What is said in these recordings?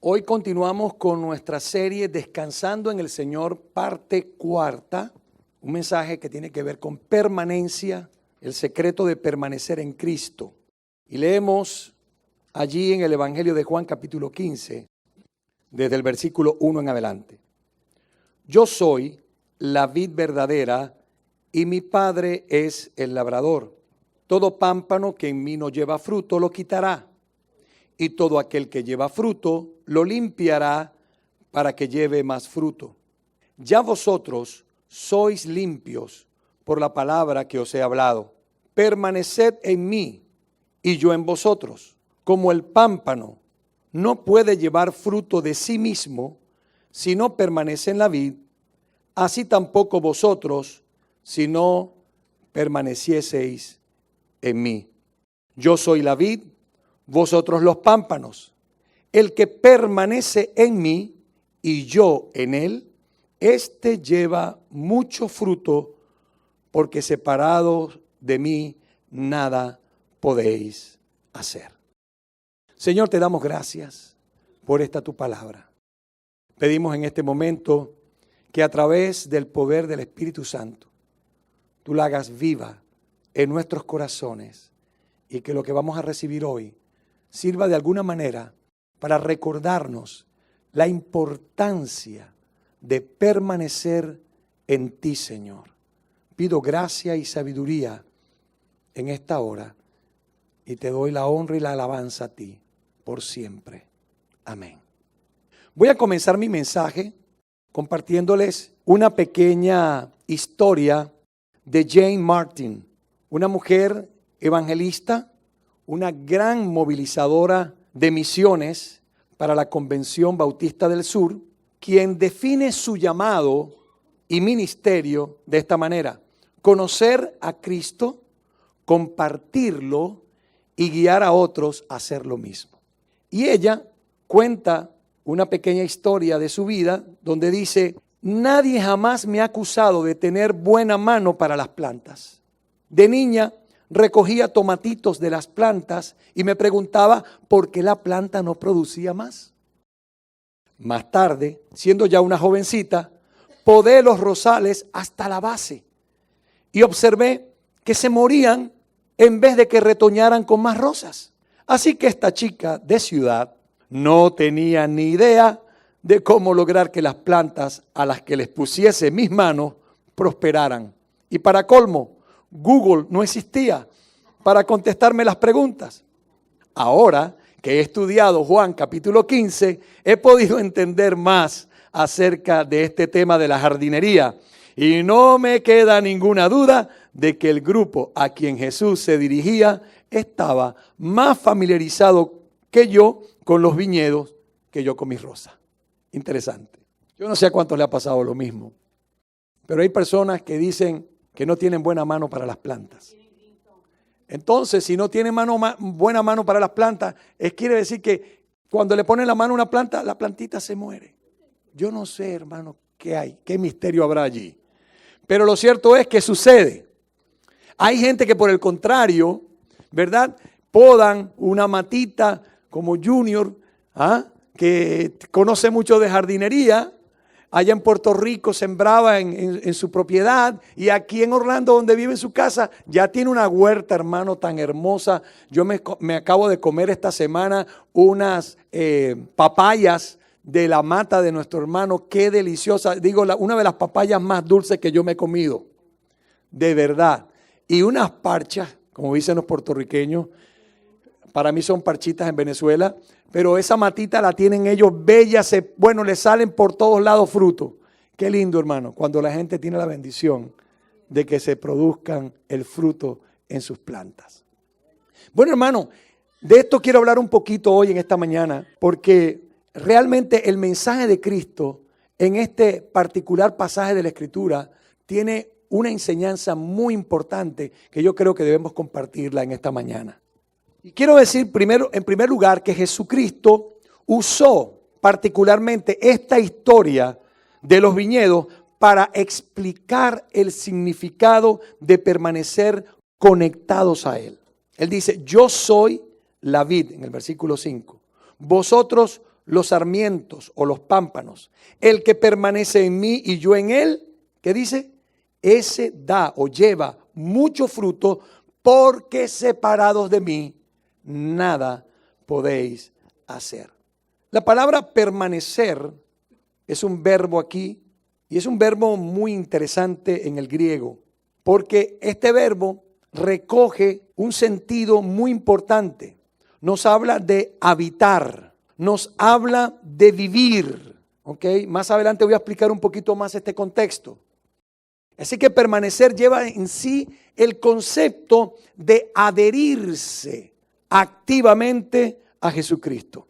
Hoy continuamos con nuestra serie Descansando en el Señor, parte cuarta, un mensaje que tiene que ver con permanencia, el secreto de permanecer en Cristo. Y leemos allí en el Evangelio de Juan capítulo 15, desde el versículo 1 en adelante. Yo soy la vid verdadera y mi Padre es el labrador. Todo pámpano que en mí no lleva fruto lo quitará, y todo aquel que lleva fruto lo limpiará para que lleve más fruto. Ya vosotros sois limpios por la palabra que os he hablado. Permaneced en mí y yo en vosotros. Como el pámpano no puede llevar fruto de sí mismo si no permanece en la vid, así tampoco vosotros si no permanecieseis en mí. Yo soy la vid, vosotros los pámpanos. El que permanece en mí y yo en él, éste lleva mucho fruto, porque separados de mí nada podéis hacer. Señor, te damos gracias por esta tu palabra. Pedimos en este momento que a través del poder del Espíritu Santo, tú la hagas viva en nuestros corazones y que lo que vamos a recibir hoy sirva de alguna manera para recordarnos la importancia de permanecer en ti, Señor. Pido gracia y sabiduría en esta hora y te doy la honra y la alabanza a ti por siempre. Amén. Voy a comenzar mi mensaje compartiéndoles una pequeña historia de Jane Martin, una mujer evangelista, una gran movilizadora de misiones para la Convención Bautista del Sur, quien define su llamado y ministerio de esta manera: conocer a Cristo, compartirlo y guiar a otros a hacer lo mismo. Y ella cuenta una pequeña historia de su vida donde dice: nadie jamás me ha acusado de tener buena mano para las plantas. De niña recogía tomatitos de las plantas y me preguntaba por qué la planta no producía más. Más tarde, siendo ya una jovencita, podé los rosales hasta la base y observé que se morían en vez de que retoñaran con más rosas. Así que esta chica de ciudad no tenía ni idea de cómo lograr que las plantas a las que les pusiese mis manos prosperaran. Y para colmo, Google no existía para contestarme las preguntas. Ahora que he estudiado Juan capítulo 15, he podido entender más acerca de este tema de la jardinería. Y no me queda ninguna duda de que el grupo a quien Jesús se dirigía estaba más familiarizado que yo con los viñedos que yo con mis rosas. Interesante. Yo no sé a cuántos le ha pasado lo mismo, pero hay personas que dicen que no tienen buena mano para las plantas. Entonces, si no tienen buena mano para las plantas, quiere decir que cuando le ponen la mano a una planta, la plantita se muere. Yo no sé, hermano, qué hay, qué misterio habrá allí. Pero lo cierto es que sucede. Hay gente que por el contrario, ¿verdad?, podan una matita como Junior, que conoce mucho de jardinería. Allá en Puerto Rico sembraba en su propiedad, y aquí en Orlando, donde vive en su casa, ya tiene una huerta, hermano, tan hermosa. Yo me acabo de comer esta semana unas papayas de la mata de nuestro hermano. Qué deliciosa. Digo, una de las papayas más dulces que yo me he comido. De verdad. Y unas parchas, como dicen los puertorriqueños, para mí son parchitas en Venezuela, pero esa matita la tienen ellos bella, le salen por todos lados frutos. Qué lindo, hermano, cuando la gente tiene la bendición de que se produzcan el fruto en sus plantas. Bueno, hermano, de esto quiero hablar un poquito hoy en esta mañana, porque realmente el mensaje de Cristo en este particular pasaje de la Escritura tiene una enseñanza muy importante que yo creo que debemos compartirla en esta mañana. Y quiero decir en primer lugar que Jesucristo usó particularmente esta historia de los viñedos para explicar el significado de permanecer conectados a Él. Él dice: yo soy la vid, en el versículo 5. Vosotros los sarmientos o los pámpanos. El que permanece en mí y yo en él, ¿qué dice? Ese da o lleva mucho fruto, porque separados de mí nada podéis hacer. La palabra permanecer es un verbo aquí y es un verbo muy interesante en el griego, porque este verbo recoge un sentido muy importante. Nos habla de habitar, nos habla de vivir. ¿Ok? Más adelante voy a explicar un poquito más este contexto. Así que permanecer lleva en sí el concepto de adherirse activamente a Jesucristo.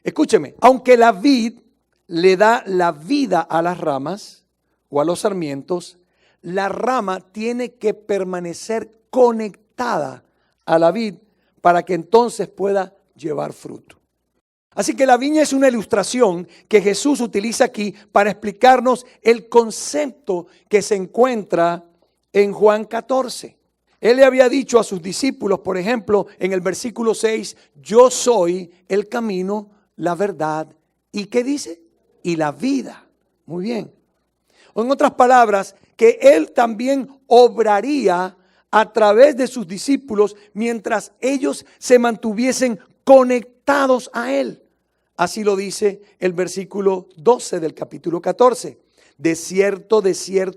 Escúcheme, aunque la vid le da la vida a las ramas o a los sarmientos, la rama tiene que permanecer conectada a la vid para que entonces pueda llevar fruto. Así que la viña es una ilustración que Jesús utiliza aquí para explicarnos el concepto que se encuentra en Juan 14. Él le había dicho a sus discípulos, por ejemplo, en el versículo 6, yo soy el camino, la verdad, ¿y qué dice? Y la vida. Muy bien. O en otras palabras, que Él también obraría a través de sus discípulos mientras ellos se mantuviesen conectados a Él. Así lo dice el versículo 12 del capítulo 14. De cierto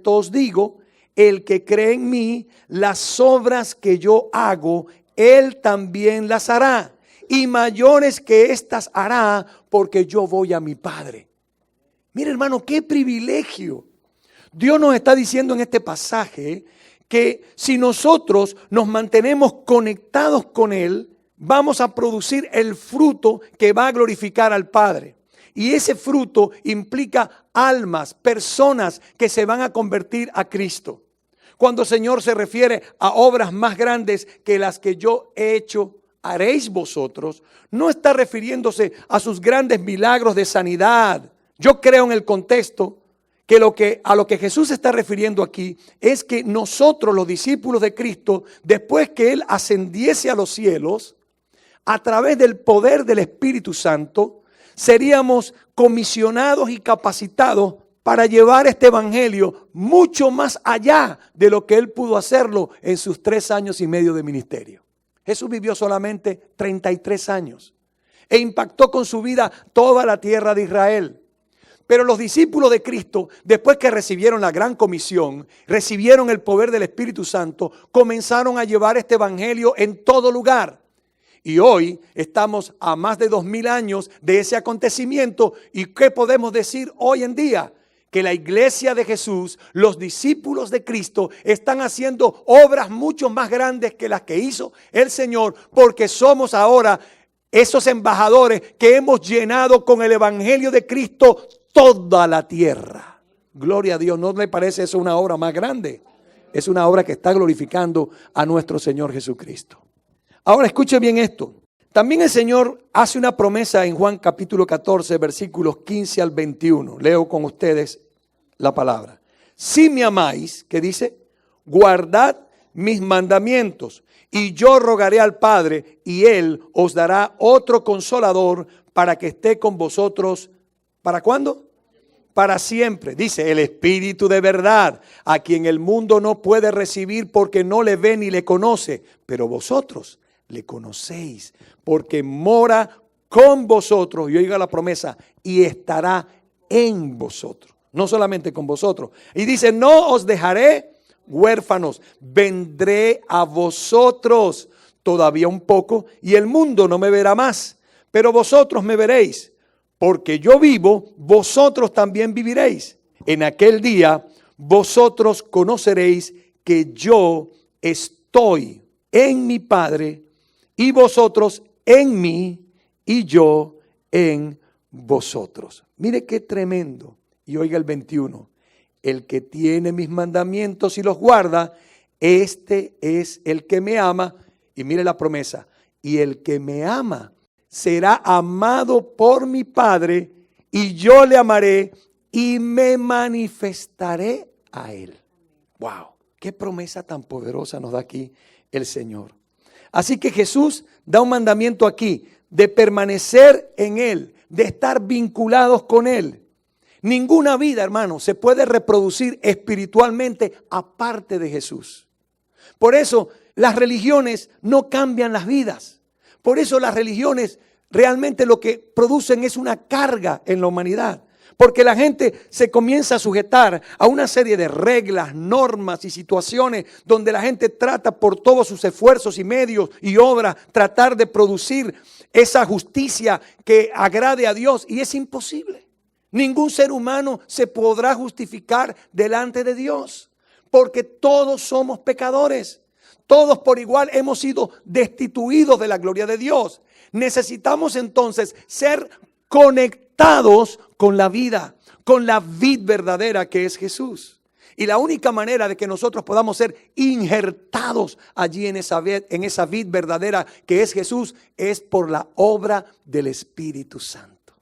os digo, el que cree en mí, las obras que yo hago, él también las hará. Y mayores que éstas hará, porque yo voy a mi Padre. Mire, hermano, qué privilegio. Dios nos está diciendo en este pasaje que si nosotros nos mantenemos conectados con Él, vamos a producir el fruto que va a glorificar al Padre. Y ese fruto implica almas, personas que se van a convertir a Cristo. Cuando el Señor se refiere a obras más grandes que las que yo he hecho, haréis vosotros, no está refiriéndose a sus grandes milagros de sanidad. Yo creo en el contexto que a lo que Jesús se está refiriendo aquí es que nosotros, los discípulos de Cristo, después que Él ascendiese a los cielos, a través del poder del Espíritu Santo, seríamos comisionados y capacitados para llevar este evangelio mucho más allá de lo que Él pudo hacerlo en sus 3 años y medio de ministerio. Jesús vivió solamente 33 años e impactó con su vida toda la tierra de Israel. Pero los discípulos de Cristo, después que recibieron la gran comisión, recibieron el poder del Espíritu Santo, comenzaron a llevar este evangelio en todo lugar. Y hoy estamos a más de 2000 años de ese acontecimiento. ¿Y qué podemos decir hoy en día? Que la iglesia de Jesús, los discípulos de Cristo, están haciendo obras mucho más grandes que las que hizo el Señor, porque somos ahora esos embajadores que hemos llenado con el evangelio de Cristo toda la tierra. Gloria a Dios. ¿No le parece eso una obra más grande? Es una obra que está glorificando a nuestro Señor Jesucristo. Ahora escuche bien esto. También el Señor hace una promesa en Juan capítulo 14, versículos 15 al 21. Leo con ustedes la palabra. Si me amáis, ¿qué dice? Guardad mis mandamientos, y yo rogaré al Padre, y Él os dará otro consolador para que esté con vosotros. ¿Para cuándo? Para siempre. Dice, el Espíritu de verdad, a quien el mundo no puede recibir porque no le ve ni le conoce, pero vosotros le conocéis, porque mora con vosotros, y oiga la promesa, y estará en vosotros, no solamente con vosotros. Y dice, no os dejaré huérfanos, vendré a vosotros todavía un poco, y el mundo no me verá más, pero vosotros me veréis, porque yo vivo, vosotros también viviréis. En aquel día vosotros conoceréis que yo estoy en mi Padre, y vosotros en mí, y yo en vosotros. Mire qué tremendo. Y oiga el 21. El que tiene mis mandamientos y los guarda, este es el que me ama. Y mire la promesa. Y el que me ama será amado por mi Padre, y yo le amaré y me manifestaré a él. ¡Wow! Qué promesa tan poderosa nos da aquí el Señor. Así que Jesús da un mandamiento aquí de permanecer en Él, de estar vinculados con Él. Ninguna vida, hermano, se puede reproducir espiritualmente aparte de Jesús. Por eso las religiones no cambian las vidas. Por eso las religiones realmente lo que producen es una carga en la humanidad. Porque la gente se comienza a sujetar a una serie de reglas, normas y situaciones donde la gente trata por todos sus esfuerzos y medios y obras tratar de producir esa justicia que agrade a Dios, y es imposible. Ningún ser humano se podrá justificar delante de Dios, porque todos somos pecadores. Todos por igual hemos sido destituidos de la gloria de Dios. Necesitamos entonces ser conectados con la vida, con la vid verdadera que es Jesús. Y la única manera de que nosotros podamos ser injertados allí en esa vid verdadera que es Jesús es por la obra del Espíritu Santo.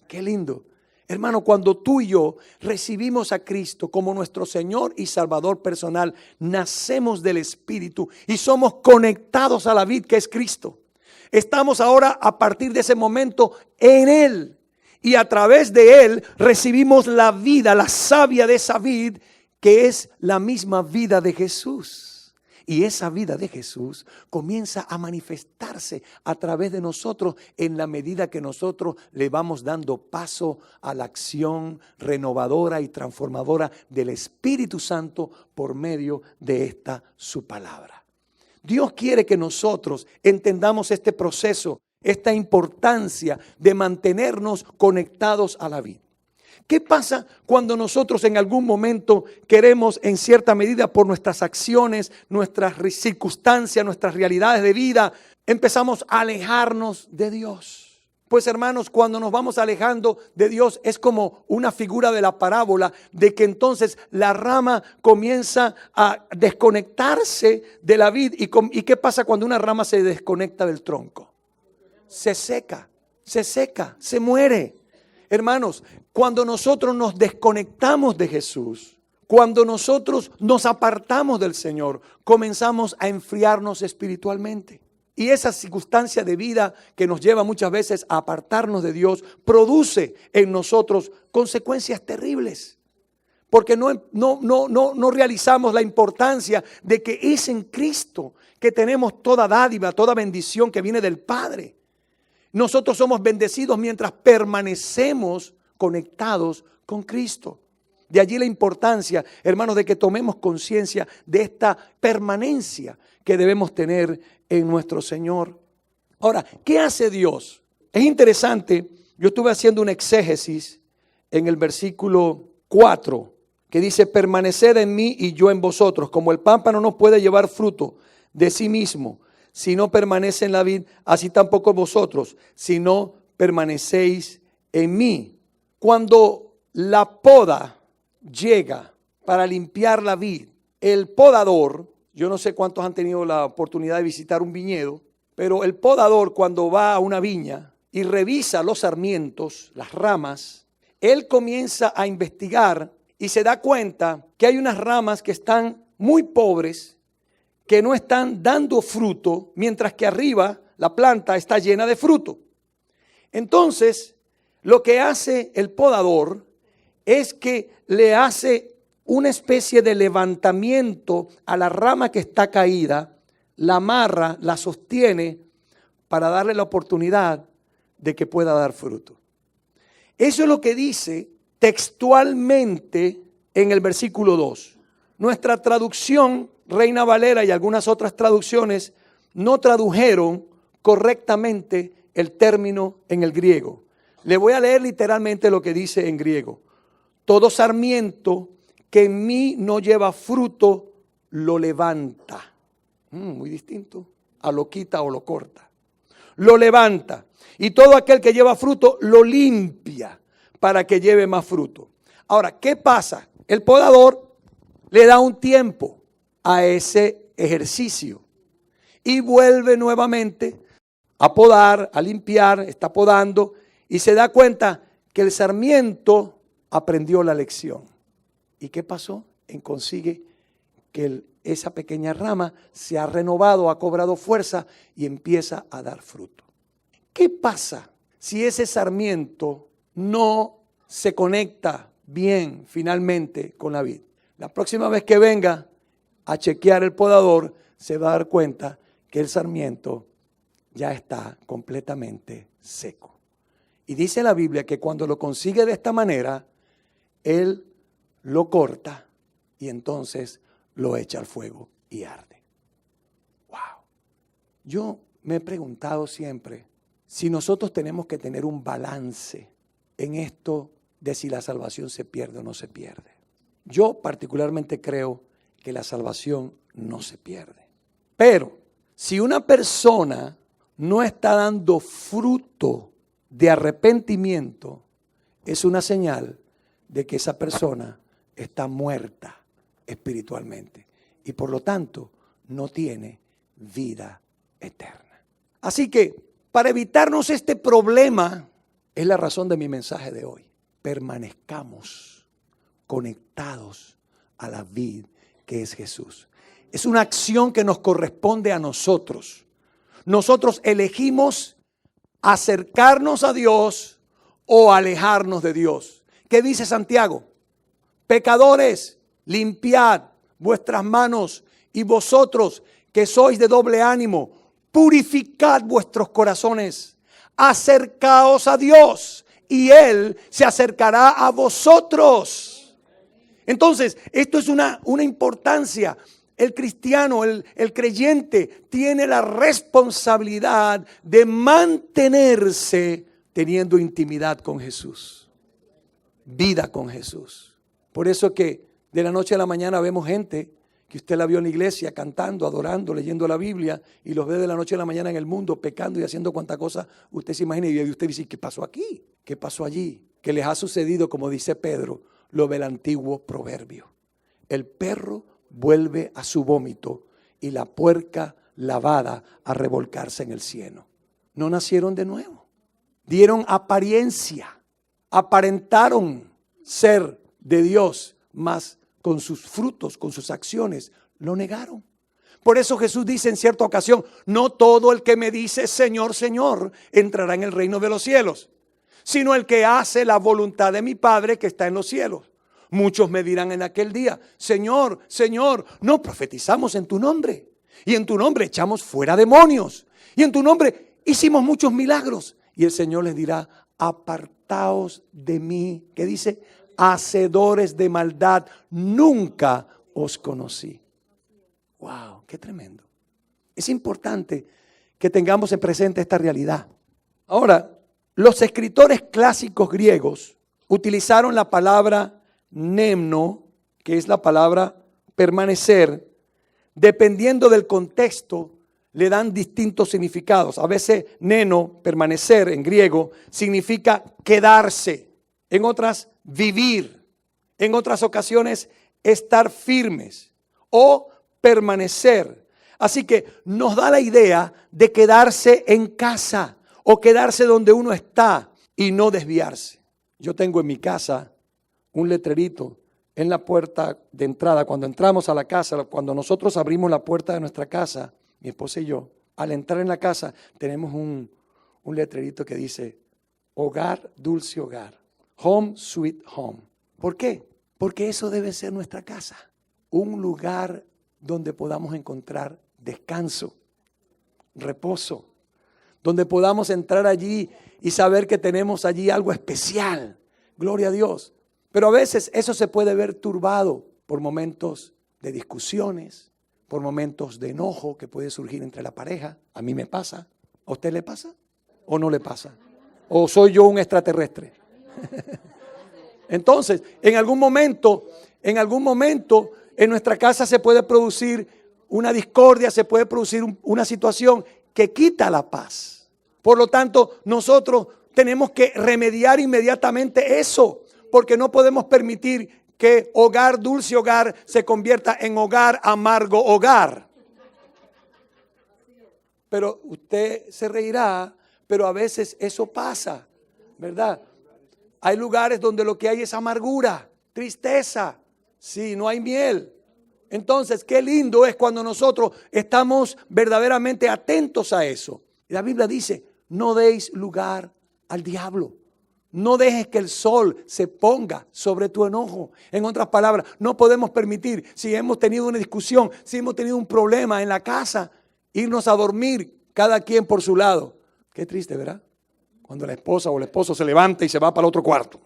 Qué lindo. Hermano, cuando tú y yo recibimos a Cristo como nuestro Señor y Salvador personal, nacemos del Espíritu y somos conectados a la vid que es Cristo. Estamos ahora a partir de ese momento en Él. Y a través de Él recibimos la vida, la savia de esa vid, que es la misma vida de Jesús. Y esa vida de Jesús comienza a manifestarse a través de nosotros en la medida que nosotros le vamos dando paso a la acción renovadora y transformadora del Espíritu Santo por medio de esta su palabra. Dios quiere que nosotros entendamos este proceso, esta importancia de mantenernos conectados a la vid. ¿Qué pasa cuando nosotros en algún momento queremos, en cierta medida por nuestras acciones, nuestras circunstancias, nuestras realidades de vida, empezamos a alejarnos de Dios? Pues hermanos, cuando nos vamos alejando de Dios es como una figura de la parábola de que entonces la rama comienza a desconectarse de la vid. ¿Y qué pasa cuando una rama se desconecta del tronco? Se seca, se muere. Hermanos, cuando nosotros nos desconectamos de Jesús, cuando nosotros nos apartamos del Señor, comenzamos a enfriarnos espiritualmente. Y esa circunstancia de vida que nos lleva muchas veces a apartarnos de Dios, produce en nosotros consecuencias terribles. Porque no realizamos la importancia de que es en Cristo que tenemos toda dádiva, toda bendición que viene del Padre. Nosotros somos bendecidos mientras permanecemos conectados con Cristo. De allí la importancia, hermanos, de que tomemos conciencia de esta permanencia que debemos tener en nuestro Señor. Ahora, ¿qué hace Dios? Es interesante, yo estuve haciendo una exégesis en el versículo 4, que dice: permaneced en mí y yo en vosotros, como el pámpano no puede llevar fruto de sí mismo, si no permanece en la vid, así tampoco vosotros, si no permanecéis en mí. Cuando la poda llega para limpiar la vid, el podador, yo no sé cuántos han tenido la oportunidad de visitar un viñedo, pero el podador cuando va a una viña y revisa los sarmientos, las ramas, él comienza a investigar y se da cuenta que hay unas ramas que están muy pobres, que no están dando fruto, mientras que arriba la planta está llena de fruto. Entonces, lo que hace el podador es que le hace una especie de levantamiento a la rama que está caída, la amarra, la sostiene para darle la oportunidad de que pueda dar fruto. Eso es lo que dice textualmente en el versículo 2. Nuestra traducción Reina Valera y algunas otras traducciones no tradujeron correctamente el término en el griego. Le voy a leer literalmente lo que dice en griego. Todo sarmiento que en mí no lleva fruto, lo levanta. Muy distinto a lo quita o lo corta. Lo levanta. Y todo aquel que lleva fruto, lo limpia para que lleve más fruto. Ahora, ¿qué pasa? El podador le da un tiempo a ese ejercicio y vuelve nuevamente a podar, a limpiar, está podando y se da cuenta que el sarmiento aprendió la lección. ¿Y qué pasó? Consigue que esa pequeña rama se ha renovado, ha cobrado fuerza y empieza a dar fruto. ¿Qué pasa si ese sarmiento no se conecta bien finalmente con la vid. La próxima vez que venga a chequear el podador, se va a dar cuenta que el sarmiento ya está completamente seco. Y dice la Biblia que cuando lo consigue de esta manera, él lo corta y entonces lo echa al fuego y arde. Wow. Yo me he preguntado siempre si nosotros tenemos que tener un balance en esto de si la salvación se pierde o no se pierde. Yo particularmente creo que la salvación no se pierde. Pero si una persona no está dando fruto de arrepentimiento, es una señal de que esa persona está muerta espiritualmente y por lo tanto no tiene vida eterna. Así que para evitarnos este problema es la razón de mi mensaje de hoy. Permanezcamos conectados a la vid que es Jesús. Es una acción que nos corresponde a nosotros. Nosotros elegimos acercarnos a Dios o alejarnos de Dios. ¿Qué dice Santiago? Pecadores, limpiad vuestras manos y vosotros que sois de doble ánimo, purificad vuestros corazones, acercaos a Dios y Él se acercará a vosotros. Entonces, esto es una importancia. El cristiano, el creyente, tiene la responsabilidad de mantenerse teniendo intimidad con Jesús, vida con Jesús. Por eso que de la noche a la mañana vemos gente que usted la vio en la iglesia cantando, adorando, leyendo la Biblia y los ve de la noche a la mañana en el mundo pecando y haciendo cuanta cosa usted se imagina y usted dice, ¿qué pasó aquí? ¿Qué pasó allí? Que les ha sucedido, como dice Pedro, lo del antiguo proverbio. El perro vuelve a su vómito y la puerca lavada a revolcarse en el cieno. No nacieron de nuevo. Dieron apariencia, aparentaron ser de Dios, mas con sus frutos, con sus acciones, lo negaron. Por eso Jesús dice en cierta ocasión, no todo el que me dice Señor, Señor, entrará en el reino de los cielos, sino el que hace la voluntad de mi Padre que está en los cielos. Muchos me dirán en aquel día, Señor, Señor, no profetizamos en tu nombre, y en tu nombre echamos fuera demonios, y en tu nombre hicimos muchos milagros. Y el Señor les dirá, apartaos de mí, ¿qué dice? Hacedores de maldad, nunca os conocí. Wow, qué tremendo. Es importante que tengamos en presente esta realidad. Ahora, los escritores clásicos griegos utilizaron la palabra nemno, que es la palabra permanecer, dependiendo del contexto, le dan distintos significados. A veces neno, permanecer en griego, significa quedarse. En otras, vivir. En otras ocasiones, estar firmes o permanecer. Así que nos da la idea de quedarse en casa o quedarse donde uno está y no desviarse. Yo tengo en mi casa un letrerito en la puerta de entrada. Cuando entramos a la casa, cuando nosotros abrimos la puerta de nuestra casa, mi esposa y yo, al entrar en la casa tenemos un letrerito que dice hogar, dulce hogar. Home, sweet home. ¿Por qué? Porque eso debe ser nuestra casa. Un lugar donde podamos encontrar descanso, reposo. Donde podamos entrar allí y saber que tenemos allí algo especial. Gloria a Dios. Pero a veces eso se puede ver turbado por momentos de discusiones, por momentos de enojo que puede surgir entre la pareja. A mí me pasa. ¿A usted le pasa? ¿O no le pasa? ¿O soy yo un extraterrestre? Entonces, en algún momento en nuestra casa se puede producir una discordia, se puede producir una situación que quita la paz. Por lo tanto, nosotros tenemos que remediar inmediatamente eso, porque no podemos permitir que hogar, dulce hogar, se convierta en hogar, amargo hogar. Pero usted se reirá, pero a veces eso pasa, ¿verdad? Hay lugares donde lo que hay es amargura, tristeza, sí, no hay miel. Entonces, qué lindo es cuando nosotros estamos verdaderamente atentos a eso. La Biblia dice, no deis lugar al diablo. No dejes que el sol se ponga sobre tu enojo. En otras palabras, no podemos permitir, si hemos tenido una discusión, si hemos tenido un problema en la casa, irnos a dormir cada quien por su lado. Qué triste, ¿verdad? Cuando la esposa o el esposo se levanta y se va para el otro cuarto.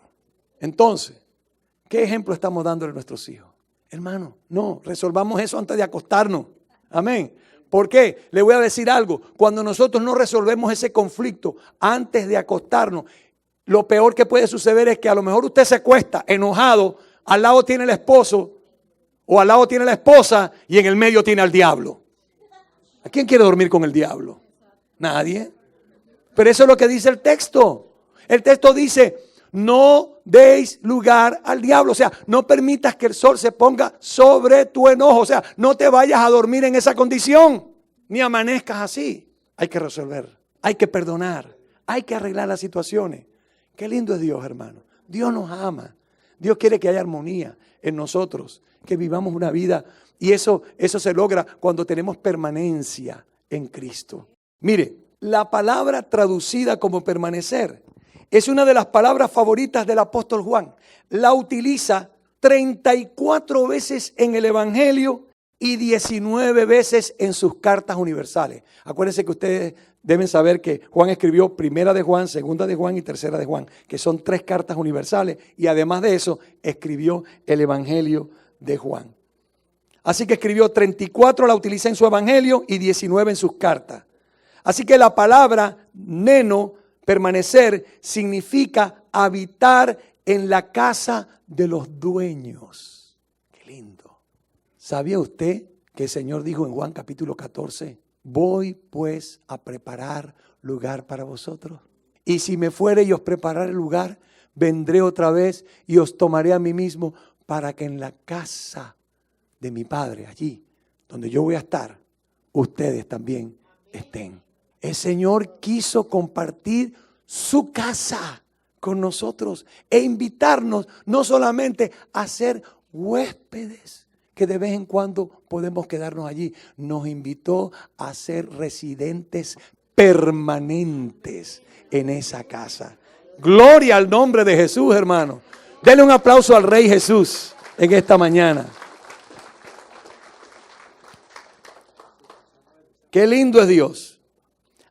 Entonces, ¿qué ejemplo estamos dándole a nuestros hijos? Hermano, no, resolvamos eso antes de acostarnos. Amén. ¿Por qué? Le voy a decir algo. Cuando nosotros no resolvemos ese conflicto antes de acostarnos, lo peor que puede suceder es que a lo mejor usted se acuesta enojado, al lado tiene el esposo o al lado tiene la esposa y en el medio tiene al diablo. ¿A quién quiere dormir con el diablo? Nadie. Pero eso es lo que dice el texto. El texto dice, no deis lugar al diablo. O sea, no permitas que el sol se ponga sobre tu enojo. O sea, no te vayas a dormir en esa condición, ni amanezcas así. Hay que resolver, hay que perdonar, hay que arreglar las situaciones. Qué lindo es Dios, hermano. Dios nos ama. Dios quiere que haya armonía en nosotros, que vivamos una vida. Y eso se logra cuando tenemos permanencia en Cristo. Mire, la palabra traducida como permanecer es una de las palabras favoritas del apóstol Juan. La utiliza 34 veces en el Evangelio y 19 veces en sus cartas universales. Acuérdense que ustedes deben saber que Juan escribió Primera de Juan, Segunda de Juan y Tercera de Juan, que son 3 cartas universales, y además de eso escribió el Evangelio de Juan. Así que escribió 34, la utiliza en su Evangelio, y 19 en sus cartas. Así que la palabra neno, permanecer, significa habitar en la casa de los dueños. Qué lindo. ¿Sabía usted que el Señor dijo en Juan capítulo 14, voy pues a preparar lugar para vosotros? Y si me fuere y os prepararé el lugar, vendré otra vez y os tomaré a mí mismo, para que en la casa de mi Padre, allí donde yo voy a estar, ustedes también estén. El Señor quiso compartir su casa con nosotros e invitarnos no solamente a ser huéspedes, que de vez en cuando podemos quedarnos allí. Nos invitó a ser residentes permanentes en esa casa. Gloria al nombre de Jesús, hermano. Denle un aplauso al Rey Jesús en esta mañana. Qué lindo es Dios.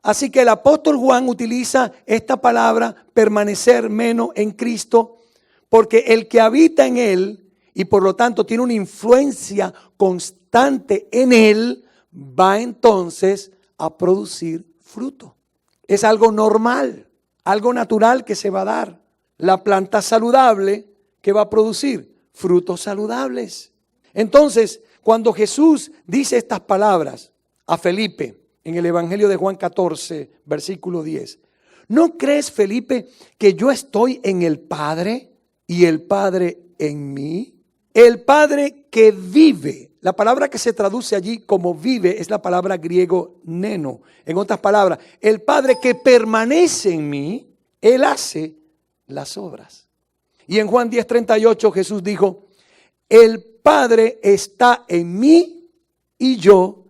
Así que el apóstol Juan utiliza esta palabra, permanecer menos en Cristo, porque el que habita en él y por lo tanto tiene una influencia constante en él, va entonces a producir fruto. Es algo normal, algo natural que se va a dar. La planta saludable que va a producir frutos saludables. Entonces, cuando Jesús dice estas palabras a Felipe, en el Evangelio de Juan 14, versículo 10. ¿No crees, Felipe, que yo estoy en el Padre y el Padre en mí? El Padre que vive. La palabra que se traduce allí como vive es la palabra griego neno. En otras palabras, el Padre que permanece en mí, Él hace las obras. Y en Juan 10:38 Jesús dijo, el Padre está en mí y yo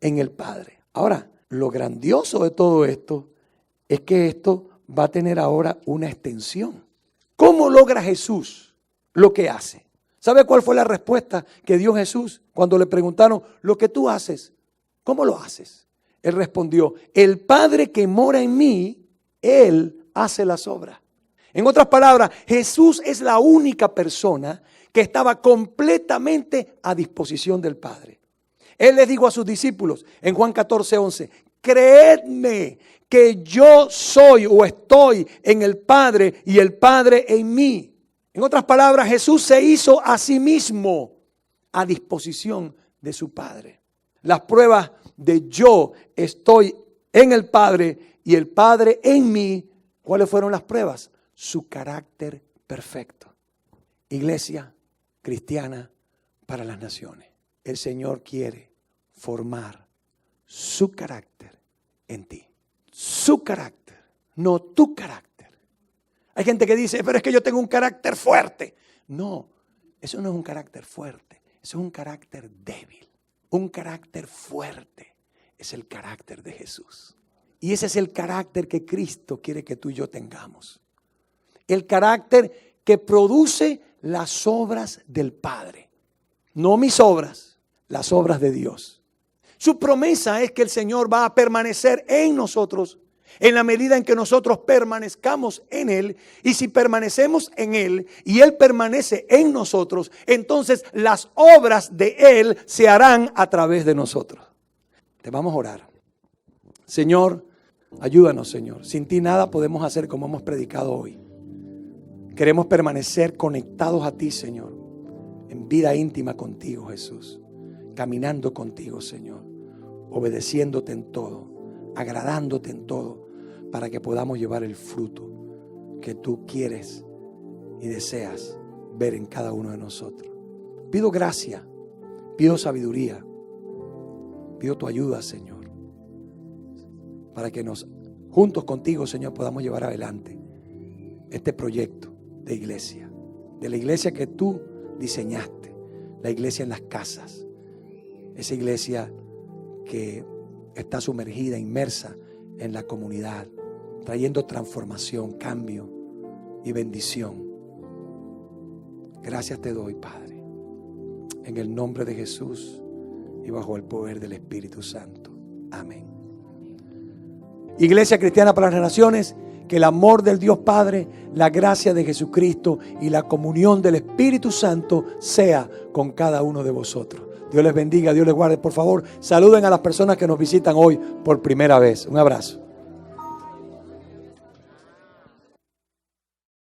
en el Padre. Ahora, lo grandioso de todo esto es que esto va a tener ahora una extensión. ¿Cómo logra Jesús lo que hace? ¿Sabe cuál fue la respuesta que dio Jesús cuando le preguntaron, lo que tú haces, cómo lo haces? Él respondió, el Padre que mora en mí, Él hace las obras. En otras palabras, Jesús es la única persona que estaba completamente a disposición del Padre. Él les dijo a sus discípulos en Juan 14:11, creedme que yo soy o estoy en el Padre y el Padre en mí. En otras palabras, Jesús se hizo a sí mismo a disposición de su Padre. Las pruebas de yo estoy en el Padre y el Padre en mí, ¿cuáles fueron las pruebas? Su carácter perfecto. Iglesia cristiana para las naciones. El Señor quiere formar su carácter en ti. Su carácter, no tu carácter. Hay gente que dice, pero es que yo tengo un carácter fuerte. No, eso no es un carácter fuerte. Eso es un carácter débil. Un carácter fuerte es el carácter de Jesús. Y ese es el carácter que Cristo quiere que tú y yo tengamos. El carácter que produce las obras del Padre. No mis obras, las obras de Dios. Su promesa es que el Señor va a permanecer en nosotros en la medida en que nosotros permanezcamos en Él. Y si permanecemos en Él y Él permanece en nosotros, entonces las obras de Él se harán a través de nosotros. Te vamos a orar. Señor, ayúdanos, Señor. Sin ti nada podemos hacer como hemos predicado hoy. Queremos permanecer conectados a ti, Señor, en vida íntima contigo, Jesús. Caminando contigo, Señor. Obedeciéndote en todo, agradándote en todo, para que podamos llevar el fruto que tú quieres y deseas ver en cada uno de nosotros. Pido gracia, pido sabiduría, pido tu ayuda, Señor, para que juntos contigo, Señor, podamos llevar adelante este proyecto de iglesia, de la iglesia que tú diseñaste, la iglesia en las casas, esa iglesia que está sumergida, inmersa en la comunidad, trayendo transformación, cambio y bendición. Gracias te doy, Padre, en el nombre de Jesús y bajo el poder del Espíritu Santo. Amén. Iglesia Cristiana para las Naciones, que el amor del Dios Padre, la gracia de Jesucristo y la comunión del Espíritu Santo sea con cada uno de vosotros. Dios les bendiga, Dios les guarde. Por favor, saluden a las personas que nos visitan hoy por primera vez. Un abrazo.